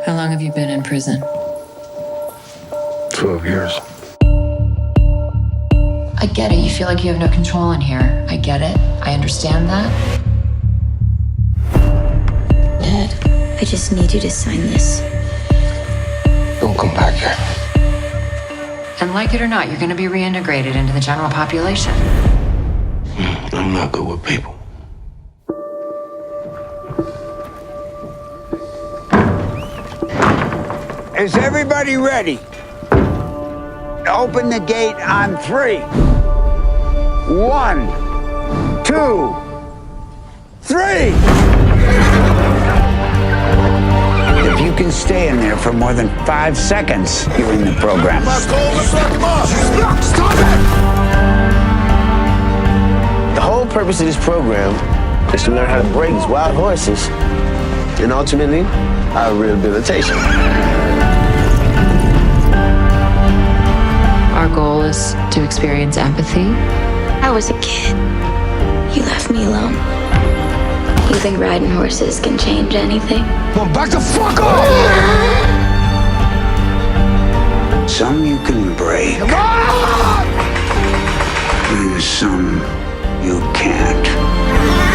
How long have you been in prison? 12 years. I get it. You feel like you have no control in here. I get it. I understand that. Dad, I just need you to sign this. Don't come back here. And like it or not, you're going to be reintegrated into the general population. I'm not good with people. Is everybody ready? Open the gate on 3. 1, 2, 3. If you can stay in there for more than 5 seconds, you're in the program. Let's lock him up! Stop it! The whole purpose of this program is to learn how to break these wild horses and ultimately our rehabilitation. Our goal is to experience empathy. I was a kid. You left me alone. You think riding horses can change anything? Well, back the fuck up! Some you can break, and some you can't.